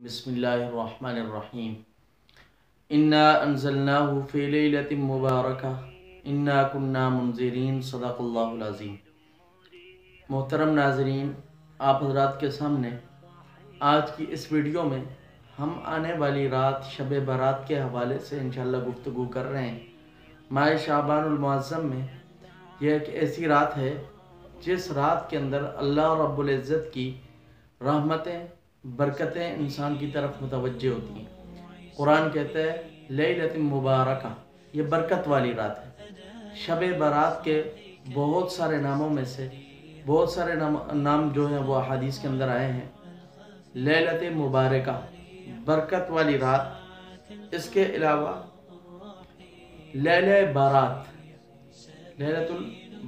बिस्मिल्लाहिर्रहमानिर्रहीम। इन्ना अंज़लनाहु फ़ी लैलतिन मुबारकह इन्ना कुन्ना मुनज़िरीन सदक़ल्लाहुल अज़ीम। मोहतरम नाज़रीन, आप हज़रात के सामने आज की इस वीडियो में हम आने वाली रात शब बारात के हवाले से इंशाअल्लाह गुफ्तगू कर रहे हैं। माह शाबानुल मुअज़्ज़म में यह एक ऐसी रात है जिस रात के अंदर अल्लाह रब्बुल इज़्ज़त की रहमतें बरकतें इंसान की तरफ मुतवज्जे होती हैं। कुरान कहता है लैलतुन मुबारका, ये बरकत वाली रात है। शब बारात के बहुत सारे नामों में से बहुत सारे नाम जो हैं वो अहादीस के अंदर आए हैं। लैलत मुबारका, बरकत वाली रात। इसके अलावा लैले बारात, लैलतुल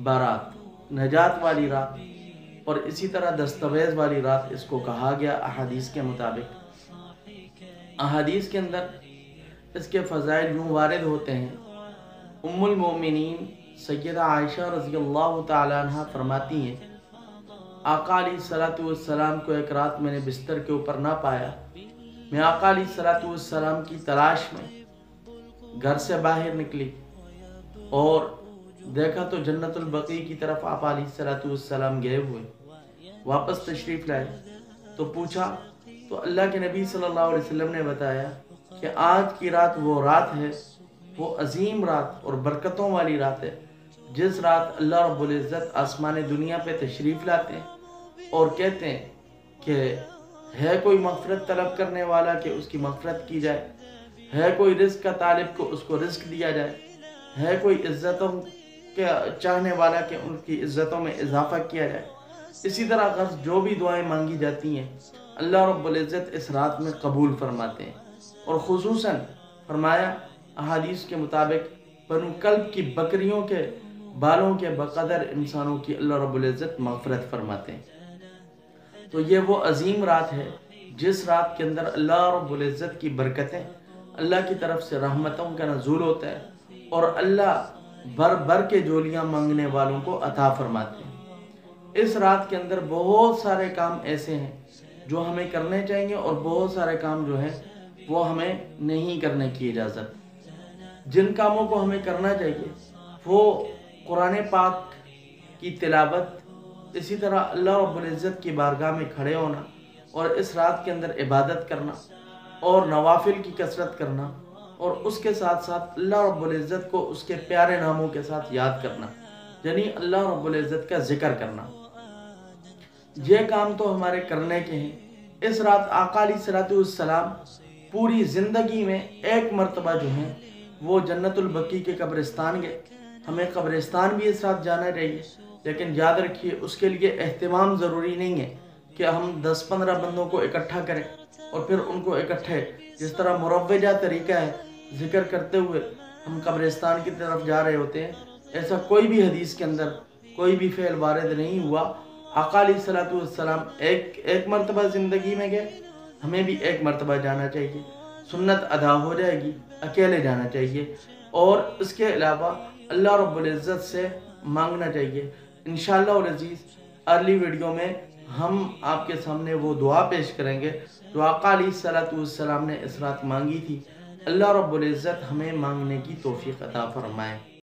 बारात, नजात वाली रात, और इसी तरह दस्तवेज़ वाली रात इसको कहा गया अहादीस के मुताबिक। अहादीस के अंदर इसके फ़ज़ाइल यूँ वारिद होते हैं। उम्मुल मोमिनीन सय्यदा आयशा रज़ियल्लाहु ताला अन्हा फरमाती हैं, आका अलैहिस्सलातु वस्सलाम को एक रात मैंने बिस्तर के ऊपर ना पाया। मैं आका अलैहिस्सलातु वस्सलाम की तलाश में घर से बाहर निकली और देखा तो जन्नतुल बकी की तरफ आप अलैहिस्सलातु वस्सलाम गए हुए। वापस तशरीफ़ लाए तो पूछा तो अल्लाह के नबी सल्लल्लाहु अलैहि वसल्लम ने बताया कि आज की रात वो रात है, वो अजीम रात और बरकतों वाली रात है, जिस रात अल्लाह रब्बुल इज़्ज़त आसमान दुनिया पे तशरीफ़ लाते हैं और कहते हैं कि है कोई मग़फ़िरत तलब करने वाला कि उसकी मग़फ़िरत की जाए, है कोई रिज़्क़ का तालिब को उसको रिज़्क़ दिया जाए, है कोई इज़्ज़तों के चाहने वाला कि उनकी इज़्ज़तों में इजाफ़ा किया जाए। इसी तरह गर्ज़ जो भी दुआएं मांगी जाती हैं अल्लाह रब्बुल इज़्ज़त इस रात में कबूल फरमाते हैं। और ख़ुसूसन फरमाया अहादीस के मुताबिक बनु कल्ब की बकरियों के बालों के बक़दर इंसानों की अल्लाह रब्बुल इज़्ज़त मग़फ़िरत फरमाते हैं। तो ये वो अजीम रात है जिस रात के अंदर अल्लाह रब्बुल इज़्ज़त की बरकतें, अल्लाह की तरफ से रहमतों का नज़ूल होता है और अल्लाह भर भर के जोलियाँ मांगने वालों को अता फरमाते हैं। इस रात के अंदर बहुत सारे काम ऐसे हैं जो हमें करने चाहिए और बहुत सारे काम जो हैं वो हमें नहीं करने की इजाज़त। जिन कामों को हमें करना चाहिए वो कुरान पाक की तिलावत, इसी तरह अल्लाह रब्बुल इज़्ज़त की बारगाह में खड़े होना और इस रात के अंदर इबादत करना और नवाफिल की कसरत करना और उसके साथ साथ अल्लाह रब्बुल इज़्ज़त को उसके प्यारे नामों के साथ याद करना, यानी अल्लाह रब्बुल इज़्ज़त का जिक्र करना। ये काम तो हमारे करने के हैं। इस रात आका अलैहिस्सलातु वस्सलाम पूरी ज़िंदगी में एक मरतबा जो है वो जन्नतुल बकी के कब्रिस्तान गए। हमें कब्रिस्तान भी इस रात जाना चाहिए, लेकिन याद रखिए उसके लिए एहतिमाम ज़रूरी नहीं है कि हम 10-15 बंदों को इकट्ठा करें और फिर उनको इकट्ठे जिस तरह मुरव्वजा तरीका है जिक्र करते हुए हम कब्रिस्तान की तरफ जा रहे होते हैं, ऐसा कोई भी हदीस के अंदर कोई भी फ़ेल वारिद नहीं हुआ। आका अलैहिस्सलातु वस्सलाम एक मरतबा ज़िंदगी में गए, हमें भी एक मरतबा जाना चाहिए। सुन्नत अदा हो जाएगी, अकेले जाना चाहिए और इसके अलावा अल्लाह रब्बुल इज़्ज़त से मांगना चाहिए। इंशाअल्लाह अज़ीज़ अगली वीडियो में हम आपके सामने वो दुआ पेश करेंगे जो आका अलैहिस्सलातु वस्सलाम ने इस रात मांगी थी। अल्लाह रब्बुल इज़्ज़त हमें मांगने की तौफ़ीक़ अता फरमाए।